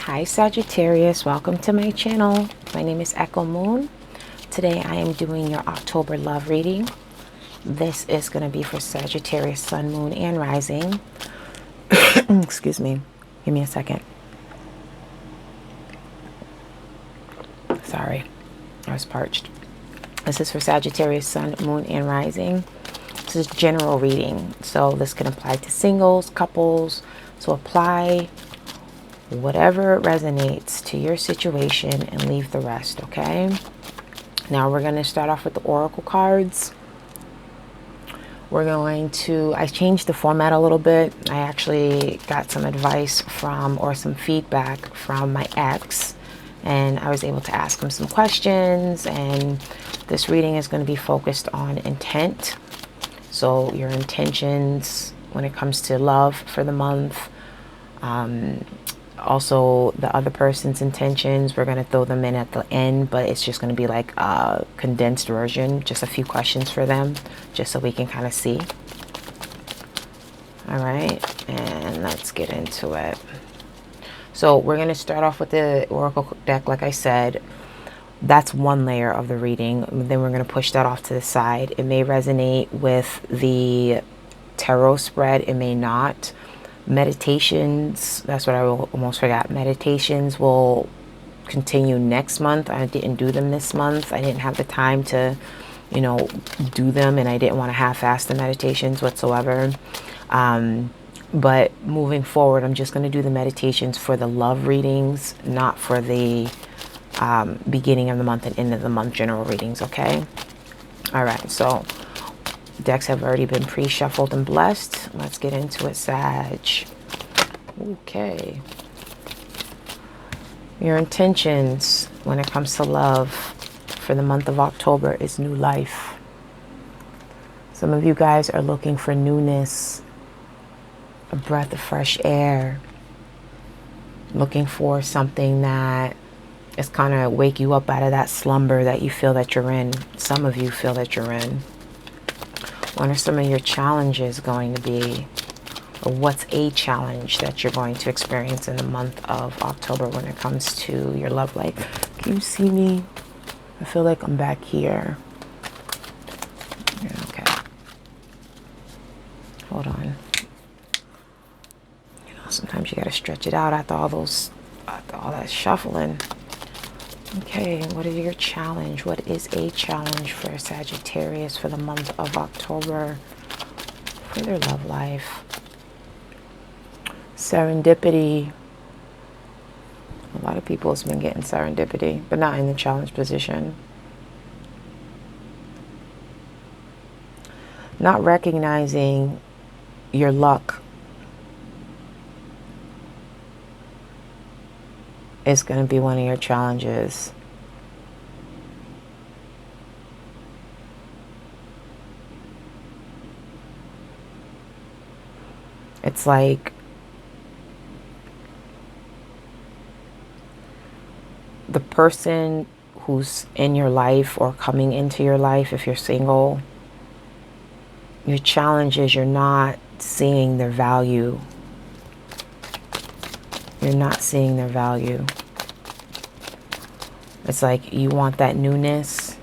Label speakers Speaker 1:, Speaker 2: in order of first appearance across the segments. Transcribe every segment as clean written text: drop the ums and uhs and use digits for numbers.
Speaker 1: Hi Sagittarius, welcome to my channel. My name is Echo Moon. Today I am doing your October love reading. This is going to be for Sagittarius, Sun, Moon, and Rising. Excuse me. Give me a second. Sorry, I was parched. This is for Sagittarius, Sun, Moon, and Rising. This is general reading, so this can apply to singles, couples. So apply whatever resonates to your situation and leave the rest, okay? Now we're going to start off with the oracle cards. We're going to, I changed the format a little bit. I actually got some advice from, or some feedback from my ex, and I was able to ask him some questions, and this reading is going to be focused on intent. So your intentions when it comes to love for the month. Also, the other person's intentions, we're going to throw them in at the end, but it's just going to be like a condensed version, just a few questions for them, just so we can kind of see. All right, and let's get into it. So we're going to start off with the oracle deck, like I said. That's one layer of the reading. Then we're going to push that off to the side. It may resonate with the tarot spread, it may not. Meditations, that's what I almost forgot. Meditations will continue next month. I didn't do them this month. I didn't have the time to, you know, do them, and I didn't want to half-ass the meditations whatsoever. But moving forward, I'm just going to do the meditations for the love readings, not for the beginning of the month and end of the month general readings, okay? All right, so decks have already been pre-shuffled and blessed. Let's get into it, Sag. Okay. Your intentions when it comes to love for the month of October is new life. Some of you guys are looking for newness, a breath of fresh air, looking for something that is kind of wake you up out of that slumber that you feel that you're in. Some of you feel that you're in. What are some of your challenges going to be? Or what's a challenge that you're going to experience in the month of October when it comes to your love life? Can you see me? I feel like I'm back here. Okay. Hold on. You know, sometimes you got to stretch it out after all that shuffling. Okay, what is your challenge? What is a challenge for Sagittarius for the month of October for their love life? Serendipity. A lot of people has been getting serendipity, but not in the challenge position. Not recognizing your luck is going to be one of your challenges. It's like the person who's in your life or coming into your life, if you're single, your challenge is you're not seeing their value. You're not seeing their value. It's like you want that newness.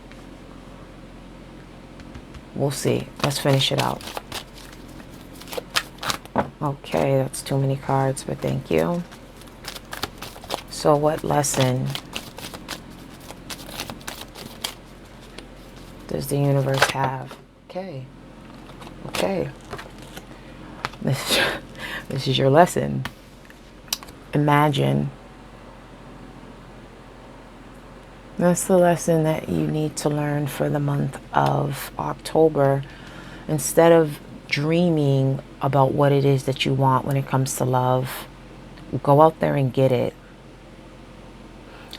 Speaker 1: We'll see. Let's finish it out. Okay, that's too many cards, but thank you. So what lesson does the universe have? Okay. Okay. This is your lesson. Imagine. That's the lesson that you need to learn for the month of October. Instead of dreaming about what it is that you want when it comes to love, go out there and get it.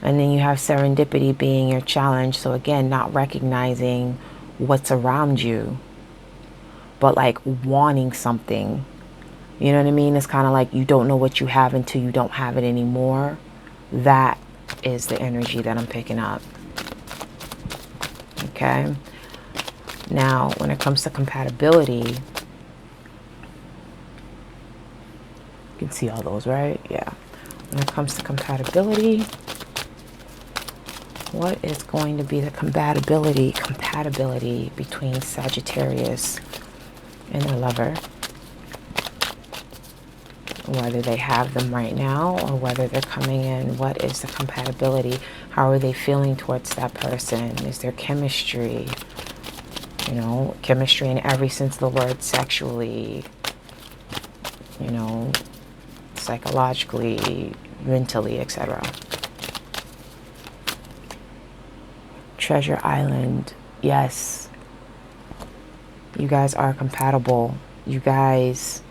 Speaker 1: And then you have serendipity being your challenge. So again, not recognizing what's around you, but like wanting something. You know what I mean? It's kind of like you don't know what you have until you don't have it anymore. That is the energy that I'm picking up. Okay. Now, when it comes to compatibility, you can see all those, right? Yeah. When it comes to compatibility, what is going to be the compatibility between Sagittarius and their lover? Whether they have them right now or whether they're coming in, what is the compatibility? How are they feeling towards that person? Is there chemistry? You know, chemistry in every sense of the word, sexually, you know, psychologically, mentally, etc. Treasure Island, yes. You guys are compatible. You guys,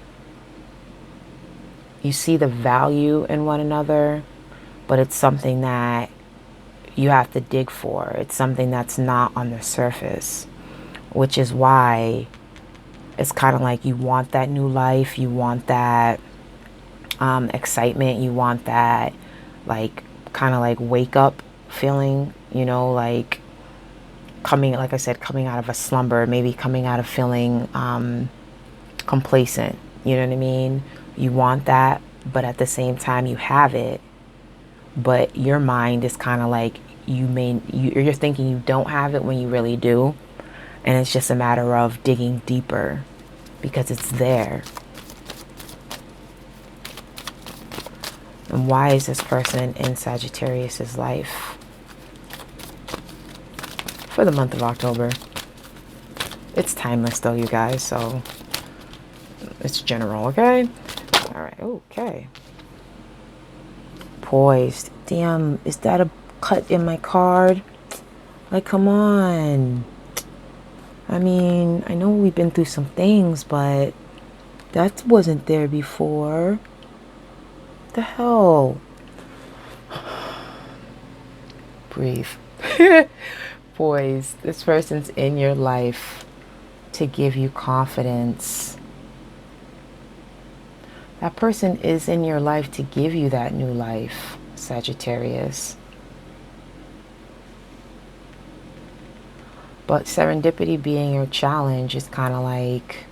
Speaker 1: you see the value in one another, but it's something that you have to dig for. It's something that's not on the surface, which is why it's kind of like you want that new life. You want that excitement. You want that, like, kind of like wake up feeling, you know, like coming, like I said, coming out of a slumber, maybe coming out of feeling complacent. You know what I mean? You want that, but at the same time you have it, but your mind is kind of like you're thinking you don't have it when you really do, and it's just a matter of digging deeper because it's there. And why is this person in Sagittarius's life for the month of October? It's timeless though, you guys, so it's general, okay? All right, okay. Poised. Damn, is that a cut in my card? Like, come on. I mean, I know we've been through some things, but that wasn't there before. What the hell? Breathe. Poised. This person's in your life to give you confidence. That person is in your life to give you that new life, Sagittarius. But serendipity being your challenge is kind of like,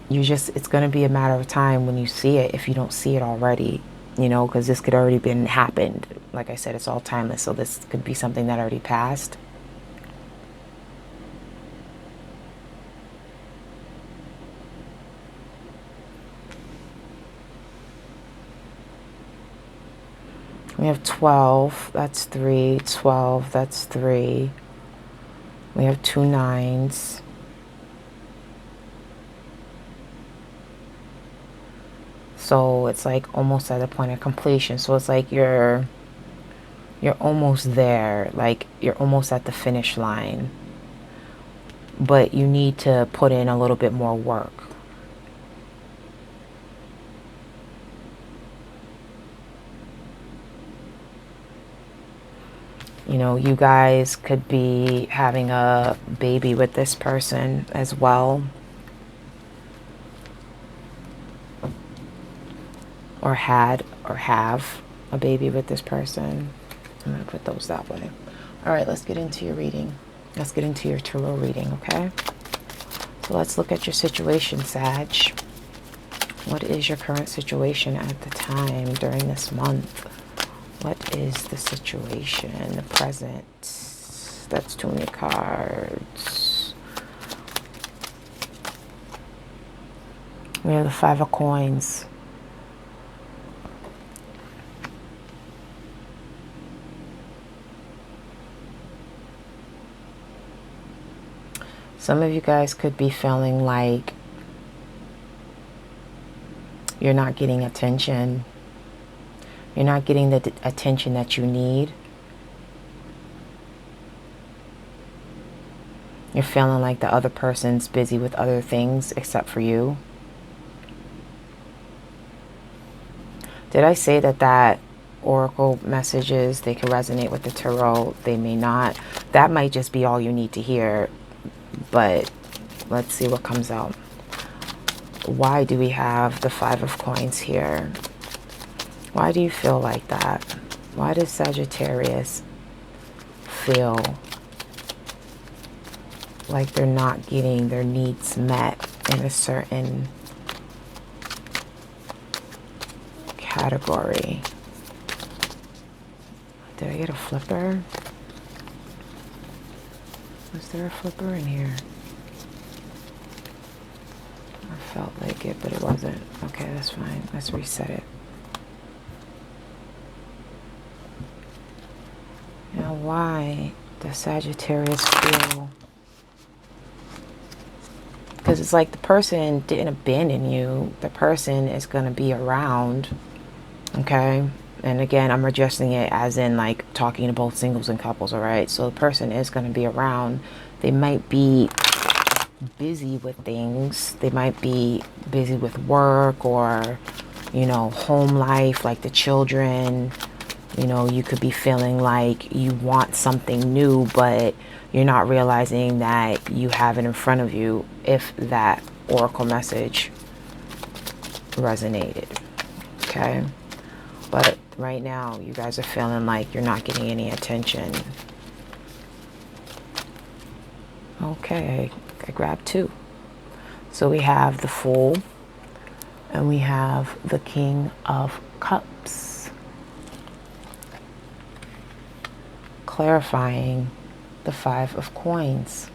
Speaker 1: it's going to be a matter of time when you see it, if you don't see it already, you know, because this could already been happened. Like I said, it's all timeless, so this could be something that already passed. We have 12, that's 3, 12, that's 3. We have 2 9s. So it's like almost at the point of completion. So it's like you're almost there, like you're almost at the finish line. But you need to put in a little bit more work. You know, you guys could be having a baby with this person as well. Or had or have a baby with this person. I'm going to put those that way. All right, let's get into your reading. Let's get into your tarot reading, okay? So let's look at your situation, Sag. What is your current situation at the time during this month? What is the situation, the present? That's too many cards. We have the 5 of Coins. Some of you guys could be feeling like you're not getting attention. You're not getting the attention that you need. You're feeling like the other person's busy with other things except for you. Did I say that oracle messages, they can resonate with the tarot? They may not. That might just be all you need to hear. But let's see what comes out. Why do we have the 5 of Coins here? Why do you feel like that? Why does Sagittarius feel like they're not getting their needs met in a certain category. Did I get a flipper? Was there a flipper in here? I felt like it, but it wasn't. Okay, that's fine. Let's reset it. Now, why does Sagittarius feel? Because it's like the person didn't abandon you. The person is going to be around. Okay? And again, I'm adjusting it as in like talking to both singles and couples, all right? So the person is going to be around. They might be busy with things. They might be busy with work or, you know, home life, like the children. You know, you could be feeling like you want something new, but you're not realizing that you have it in front of you, if that oracle message resonated. Okay? But right now, you guys are feeling like you're not getting any attention. Okay, I grabbed two. So we have the Fool, and we have the King of Cups. Clarifying the Five of Coins.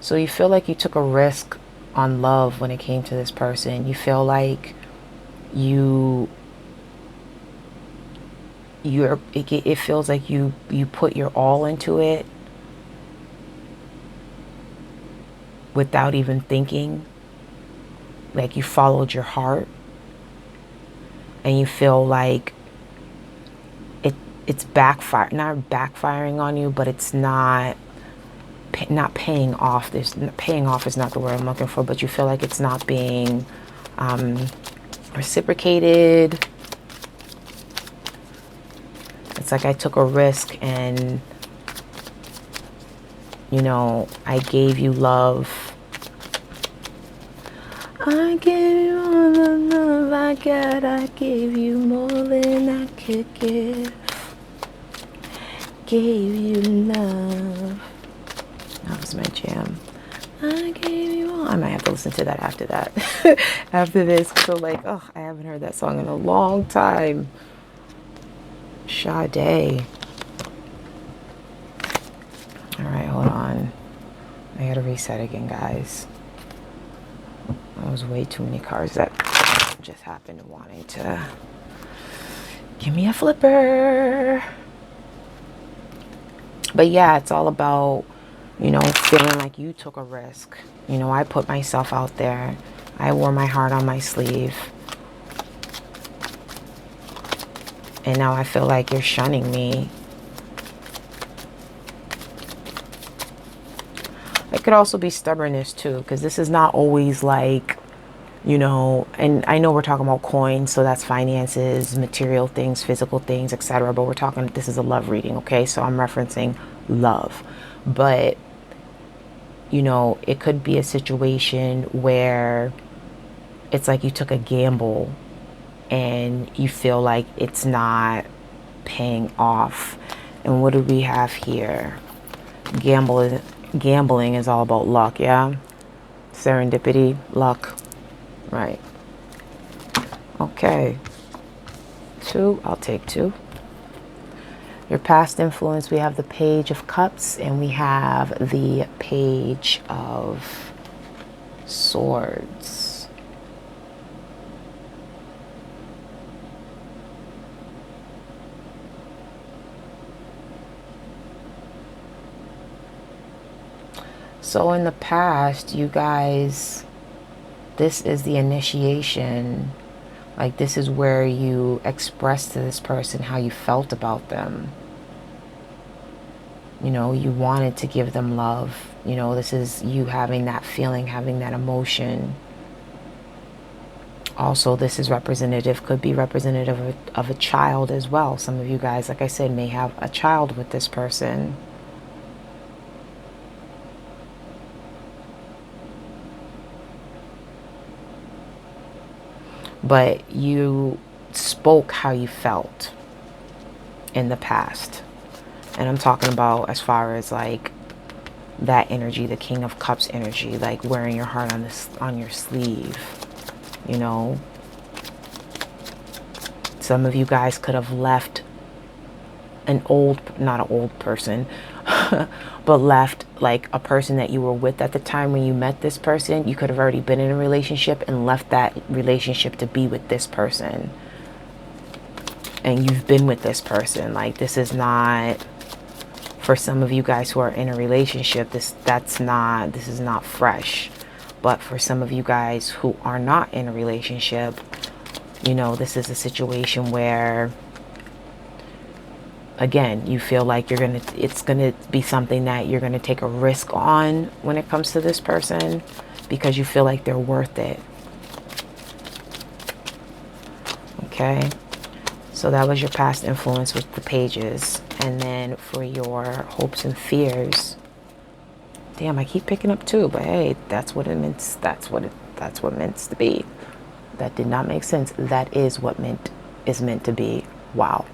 Speaker 1: So you feel like you took a risk on love when it came to this person. You feel like it feels like you put your all into it without even thinking. Like you followed your heart, and you feel like it's not backfiring on you, but it's not paying off. Paying off is not the word I'm looking for, but you feel like it's not being reciprocated. It's like I took a risk and, you know, I gave you love. I gave you all the love I got. I gave you more than I could give. Gave you love. That was my jam. I gave you all. I might have to listen to that after that. After this. So like, oh, I haven't heard that song in a long time. Sade. Alright, hold on. I gotta reset again, guys. That was way too many cards that just happened wanting to give me a flipper. But yeah, it's all about, you know, feeling like you took a risk. You know, I put myself out there. I wore my heart on my sleeve. And now I feel like you're shunning me. It could also be stubbornness too, because this is not always like, you know, and I know we're talking about coins, so that's finances, material things, physical things, etc. But we're talking, this is a love reading, okay? So I'm referencing love. But, you know, it could be a situation where it's like you took a gamble and you feel like it's not paying off. And what do we have here? Gambling is all about luck, yeah? Serendipity, luck. Right. Okay. Two. I'll take two. Your past influence, we have the Page of Cups and we have the Page of Swords. So in the past, you guys, this is the initiation. Like this is where you express to this person how you felt about them. You know, you wanted to give them love. You know, this is you having that feeling, having that emotion. Also, this is representative, could be representative of a child as well. Some of you guys, like I said, may have a child with this person. But you spoke how you felt in the past. And I'm talking about as far as like that energy, the King of Cups energy, like wearing your heart on this, on your sleeve, you know. Some of you guys could have left an old, not an old person, but left like a person that you were with at the time when you met this person. You could have already been in a relationship and left that relationship to be with this person. And you've been with this person. Like, this is not, for some of you guys who are in a relationship, this is not fresh. But for some of you guys who are not in a relationship, you know, this is a situation where, again, you feel like it's gonna be something that you're gonna take a risk on when it comes to this person, because you feel like they're worth it. Okay, so that was your past influence with the pages. And then for your hopes and fears, damn, I keep picking up two, but hey, that's what it means. That's what meant to be. That did not make sense. That is what is meant to be. Wow.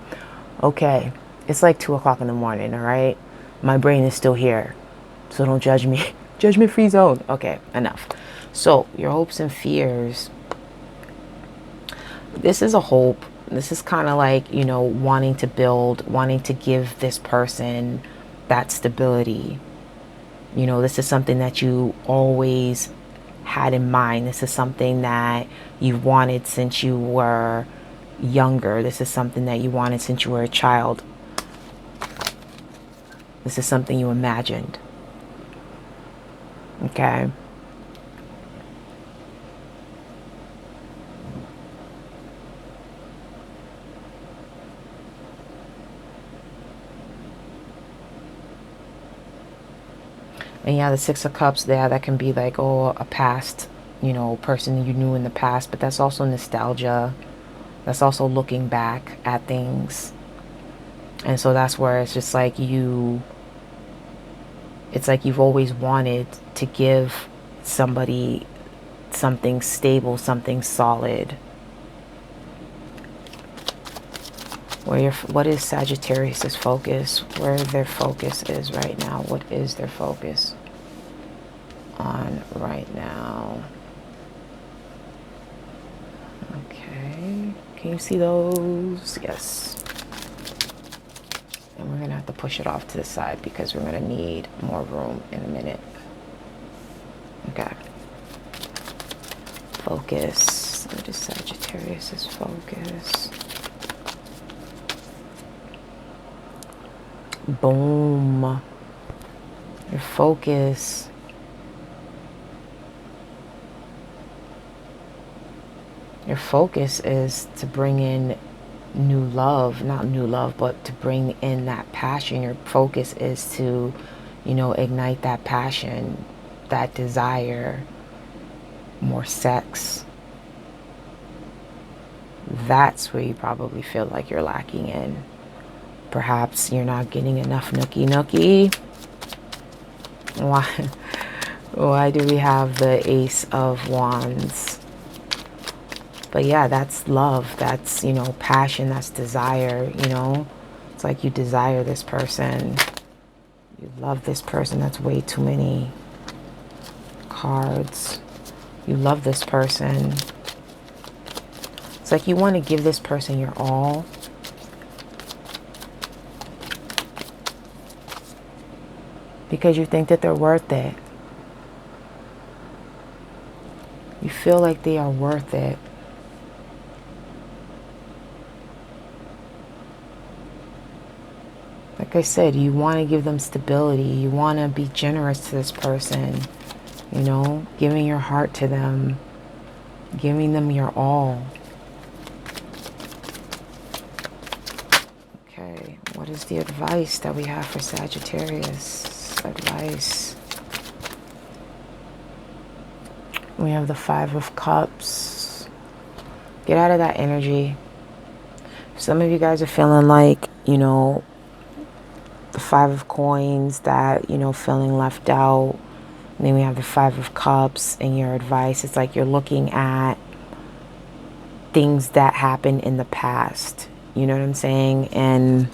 Speaker 1: Okay. It's like 2 o'clock in the morning, all right? My brain is still here, so don't judge me. Judgment-free zone. Okay, enough. So, your hopes and fears. This is a hope. This is kind of like, you know, wanting to build, wanting to give this person that stability. You know, this is something that you always had in mind. This is something that you've wanted since you were younger. This is something that you wanted since you were a child. This is something you imagined. Okay. And yeah, the Six of Cups there, that can be like, oh, a past, you know, person you knew in the past, but that's also nostalgia. That's also looking back at things. And so that's where it's just like it's like you've always wanted to give somebody something stable, something solid. What is Sagittarius's focus? Where their focus is right now? What is their focus on right now? Okay. Can you see those? Yes. And we're going to have to push it off to the side because we're going to need more room in a minute. Okay. Focus. What is Sagittarius's focus? Boom. Your focus. Your focus is to bring in new love, not new love, but to bring in that passion. Your focus is to, you know, ignite that passion, that desire, more sex. That's where you probably feel like you're lacking in. Perhaps you're not getting enough nookie. Why do we have the Ace of Wands? But yeah, that's love. That's, you know, passion. That's desire, you know. It's like you desire this person. You love this person. That's way too many cards. You love this person. It's like you want to give this person your all. Because you think that they're worth it. You feel like they are worth it. Like I said, you want to give them stability. You want to be generous to this person. You know, giving your heart to them. Giving them your all. Okay, what is the advice that we have for Sagittarius? Advice. We have the Five of Cups. Get out of that energy. Some of you guys are feeling like, you know, the Five of Coins, that, you know, feeling left out. And then we have the Five of Cups and your advice. It's like you're looking at things that happened in the past. You know what I'm saying? And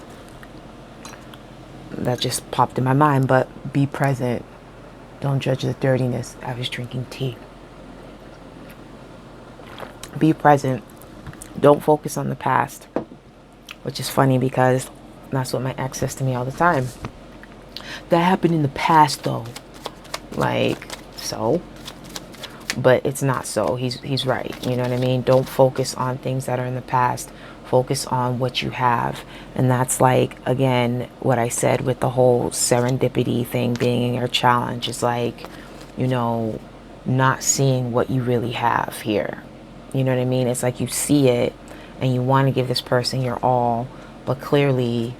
Speaker 1: that just popped in my mind, but be present. Don't judge the dirtiness. I was drinking tea. Be present. Don't focus on the past. Which is funny because that's what my ex says to me all the time. That happened in the past though. Like, so? But it's not so. He's right. You know what I mean? Don't focus on things that are in the past. Focus on what you have. And that's like, again, what I said with the whole serendipity thing being in your challenge is like, you know, not seeing what you really have here. You know what I mean? It's like you see it and you want to give this person your all, but clearly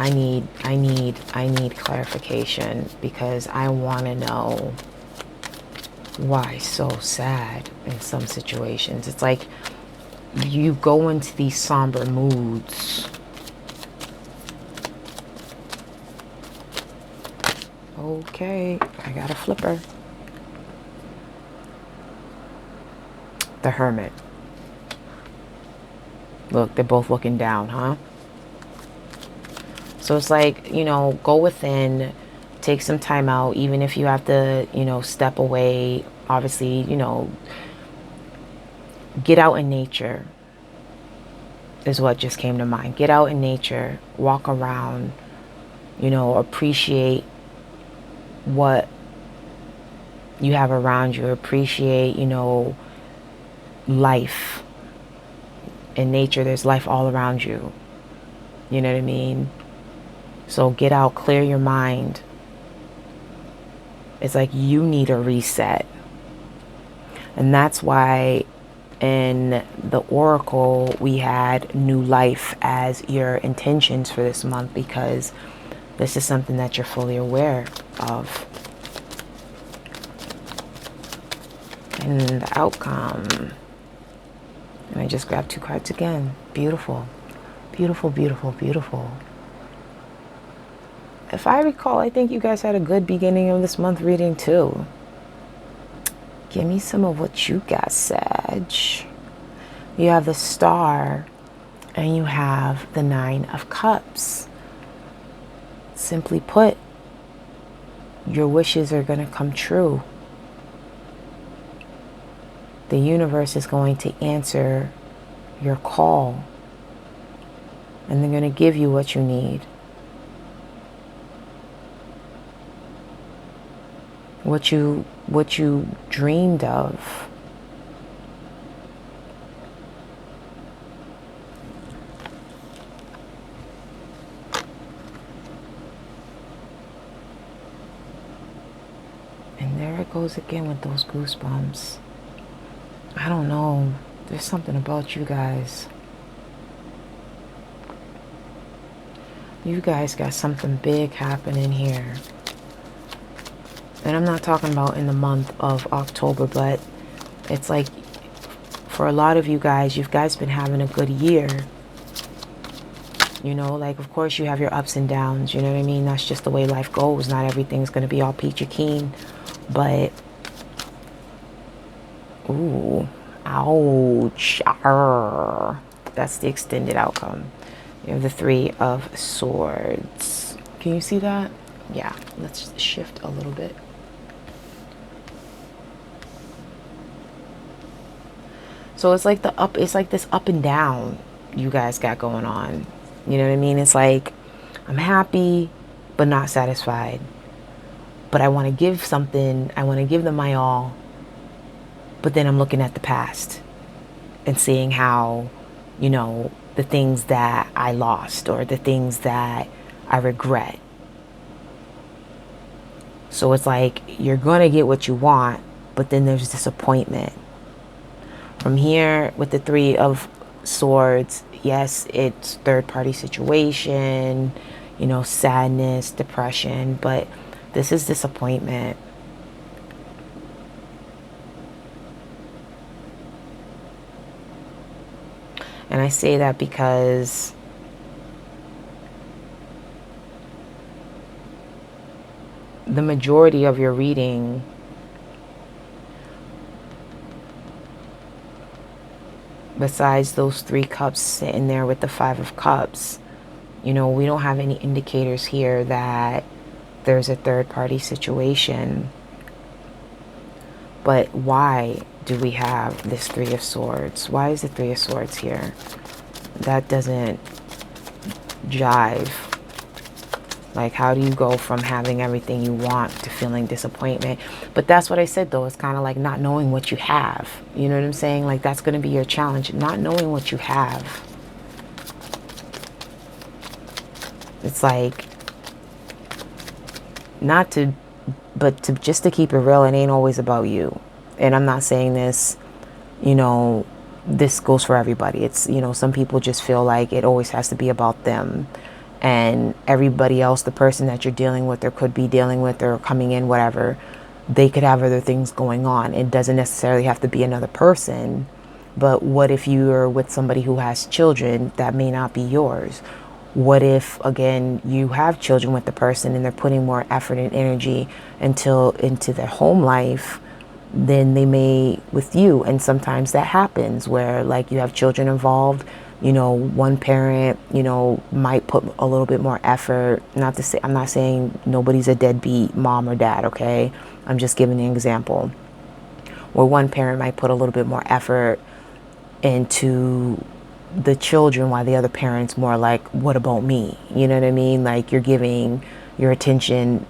Speaker 1: I need clarification, because I want to know why so sad in some situations. It's like you go into these somber moods. Okay, I got a flipper. The Hermit. Look, they're both looking down, huh? So it's like, you know, go within, take some time out, even if you have to, you know, step away. Obviously, you know, get out in nature is what just came to mind. Get out in nature, walk around, you know, appreciate what you have around you, appreciate, you know, life. In nature, there's life all around you. You know what I mean? So get out, clear your mind. It's like you need a reset. And that's why in the Oracle, we had new life as your intentions for this month, because this is something that you're fully aware of. And the outcome. And I just grabbed 2 cards again. Beautiful. Beautiful, beautiful, beautiful. If I recall, I think you guys had a good beginning of this month reading too. Give me some of what you got, Sag. You have the Star and you have the 9 of Cups. Simply put, your wishes are going to come true. The universe is going to answer your call, and they're going to give you what you need. What you dreamed of. And there it goes again with those goosebumps. I don't know. There's something about you guys. You guys got something big happening here. And I'm not talking about in the month of October, but it's like for a lot of you guys been having a good year. You know, like, of course you have your ups and downs, you know what I mean? That's just the way life goes. Not everything's going to be all peachy keen, but ooh, ouch. Arr. That's the extended outcome. You have the 3 of Swords. Can you see that? Yeah, let's shift a little bit. So it's like it's like this up and down you guys got going on. You know what I mean? It's like, I'm happy, but not satisfied. But I want to give something. I want to give them my all. But then I'm looking at the past and seeing how, you know, the things that I lost or the things that I regret. So it's like, you're going to get what you want, but then there's disappointment. From here, with the 3 of Swords, yes, it's third-party situation, you know, sadness, depression, but this is disappointment. And I say that because the majority of your reading besides those 3 cups sitting there with the 5 of Cups, you know, we don't have any indicators here that there's a third party situation. But why do we have this Three of Swords? Why is the Three of Swords here? That doesn't jive. Like, how do you go from having everything you want to feeling disappointment? But that's what I said, though. It's kind of like not knowing what you have. You know what I'm saying? Like, that's going to be your challenge. Not knowing what you have. It's like, not to, but to just to keep it real, it ain't always about you. And I'm not saying this, you know, this goes for everybody. It's, you know, some people just feel like it always has to be about them. And everybody else, the person that you're dealing with or could be dealing with or coming in, whatever, they could have other things going on. It doesn't necessarily have to be another person. But what if you're with somebody who has children that may not be yours? What if, again, you have children with the person and they're putting more effort and energy into their home life than they may with you? And sometimes that happens where, like, you have children involved. You know, one parent, you know, might put a little bit more effort. Not to say, I'm not saying nobody's a deadbeat mom or dad, okay? I'm just giving an example where one parent might put a little bit more effort into the children while the other parent's more like, what about me? You know what I mean? Like, you're giving your attention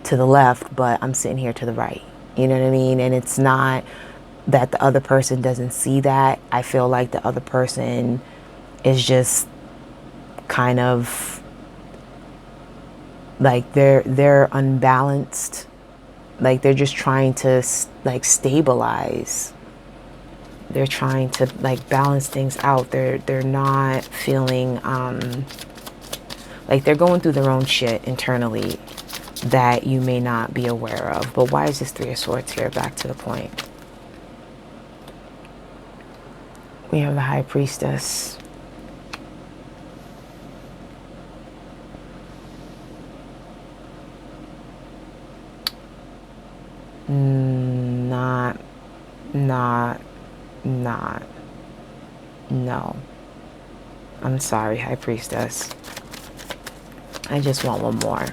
Speaker 1: to the left, but I'm sitting here to the right. You know what I mean? And it's not that the other person doesn't see that. I feel like the other person is just kind of like they're unbalanced. Like, they're just trying to like stabilize. They're trying to like balance things out. They're not feeling like they're going through their own shit internally that you may not be aware of. But why is this Three of Swords here? Back to the point. We have the High Priestess. Not. No. I'm sorry, High Priestess. I just want one more.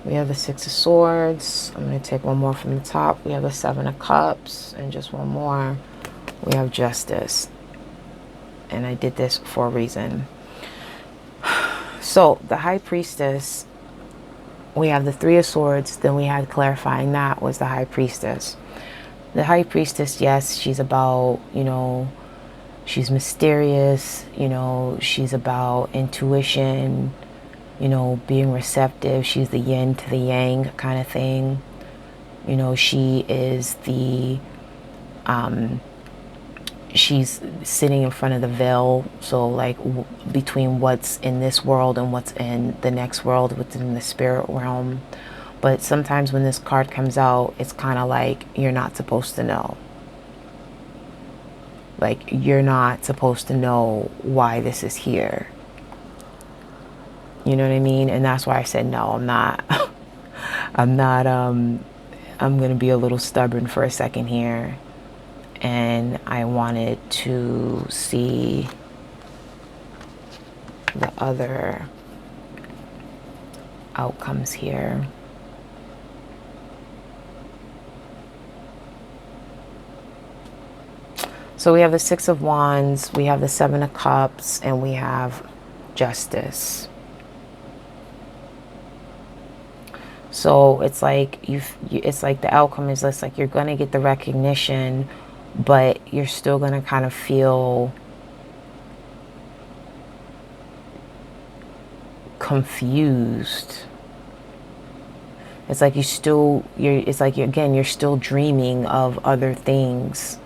Speaker 1: We have the Six of Swords. I'm going to take one more from the top. We have the Seven of Cups. And just one more. We have Justice. And I did this for a reason. So, the High Priestess, we have the Three of Swords. Then we had clarifying that was the High Priestess. The High Priestess, yes, she's about, you know, she's mysterious. You know, she's about intuition, you know, being receptive. She's the yin to the yang kind of thing. You know, she is the, she's sitting in front of the veil. So like between what's in this world and what's in the next world, within the spirit realm. But sometimes when this card comes out, it's kind of like you're not supposed to know. Like, you're not supposed to know why this is here. You know what I mean? And that's why I said no, I'm not. I'm not, I'm going to be a little stubborn for a second here. And I wanted to see the other outcomes here. So we have the Six of Wands, we have the Seven of Cups, and we have Justice. So it's like it's like the outcome is just like you're going to get the recognition, but you're still going to kind of feel confused. It's like it's like, again, you're still dreaming of other things.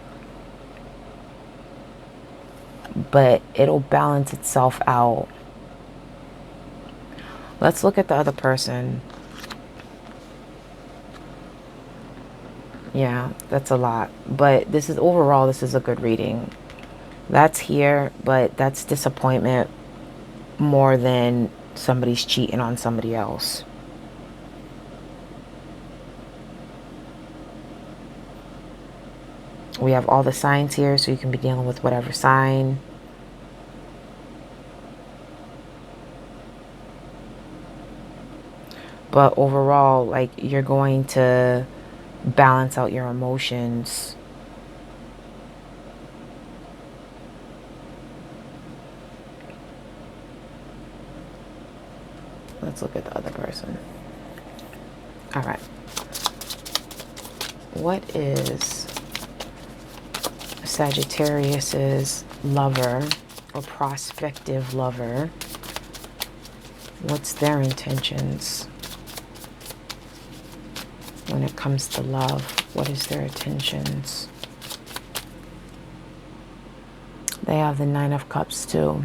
Speaker 1: But it'll balance itself out. Let's look at the other person. Yeah, that's a lot. But this is, overall, this is a good reading. That's here, but that's disappointment more than somebody's cheating on somebody else. We have all the signs here, so you can be dealing with whatever sign. But overall, like, you're going to balance out your emotions. Let's look at the other person. All right. What is Sagittarius's lover or prospective lover? What's their intentions when it comes to love? What is their intentions? They have the Nine of Cups too.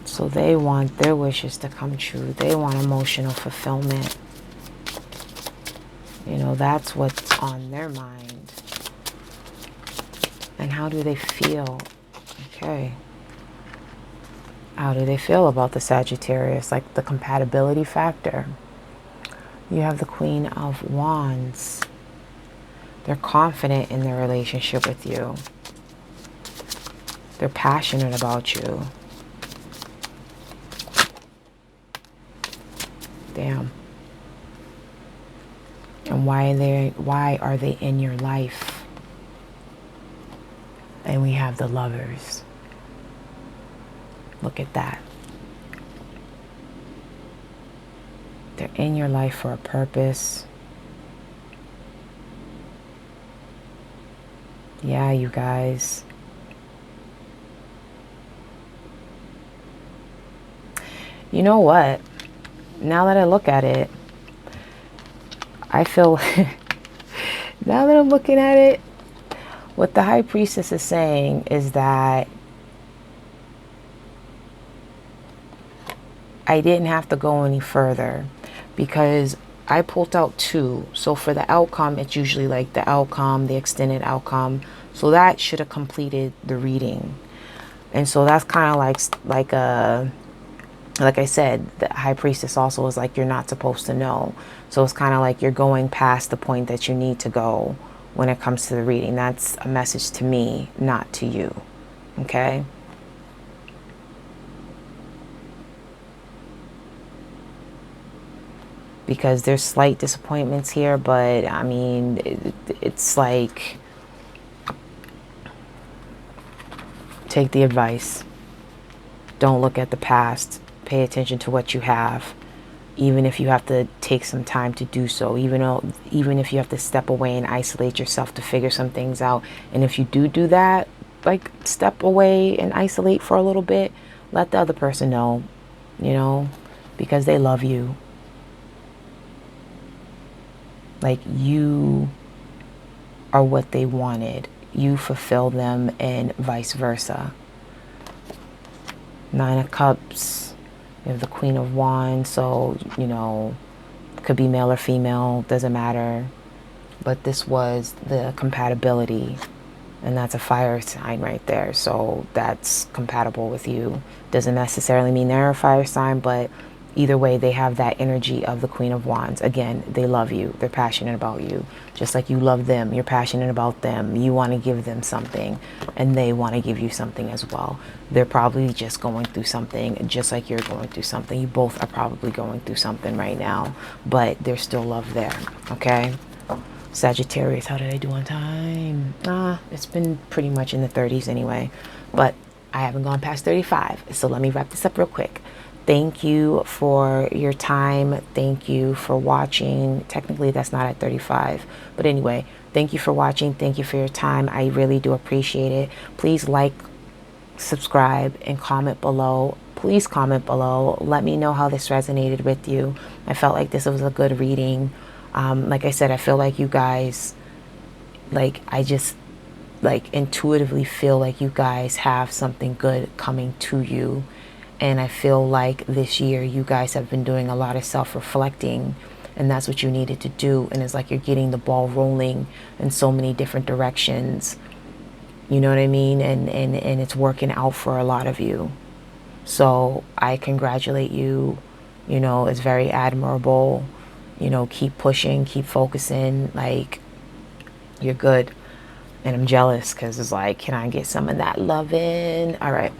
Speaker 1: So they want their wishes to come true. They want emotional fulfillment. You know, that's what's on their mind. And how do they feel? Okay. How do they feel about the Sagittarius? Like the compatibility factor. You have the Queen of Wands. They're confident in their relationship with you. They're passionate about you. Damn. And why are they in your life? And we have the Lovers. Look at that. They're in your life for a purpose. Yeah, you guys. You know what? Now that I look at it, I feel now that I'm looking at it, what the High Priestess is saying is that I didn't have to go any further because I pulled out 2. So for the outcome, it's usually like the outcome, the extended outcome. So that should have completed the reading. And so that's kind of like I said, the High Priestess also is like, you're not supposed to know. So it's kind of like you're going past the point that you need to go when it comes to the reading. That's a message to me, not to you. Okay? Because there's slight disappointments here, but I mean, it's like, take the advice. Don't look at the past. Pay attention to what you have, even if you have to take some time to do so, even if you have to step away and isolate yourself to figure some things out. And if you do that, like, step away and isolate for a little bit, let the other person know, you know, because they love you. Like, you are what they wanted. You fulfill them, and vice versa. Nine of Cups. You have the Queen of Wands. So, you know, could be male or female, doesn't matter. But this was the compatibility. And that's a fire sign right there. So that's compatible with you. Doesn't necessarily mean they're a fire sign, but either way, they have that energy of the Queen of Wands. Again, they love you. They're passionate about you. Just like you love them. You're passionate about them. You want to give them something. And they want to give you something as well. They're probably just going through something just like you're going through something. You both are probably going through something right now. But there's still love there. Okay? Sagittarius, how did I do on time? It's been pretty much in the 30s anyway. But I haven't gone past 35. So let me wrap this up real quick. Thank you for your time. Thank you for watching. Technically, that's not at 35. But anyway, thank you for watching. Thank you for your time. I really do appreciate it. Please like, subscribe, and comment below. Please comment below. Let me know how this resonated with you. I felt like this was a good reading. Like I said, I feel like you guys, like, I just, like, intuitively feel like you guys have something good coming to you. And I feel like this year you guys have been doing a lot of self-reflecting, and that's what you needed to do. And it's like you're getting the ball rolling in so many different directions. You know what I mean? And it's working out for a lot of you. So I congratulate you. You know, it's very admirable. You know, keep pushing, keep focusing. Like, you're good. And I'm jealous because it's like, can I get some of that loving? All right.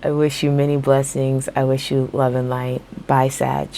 Speaker 1: I wish you many blessings. I wish you love and light. Bye, Sag.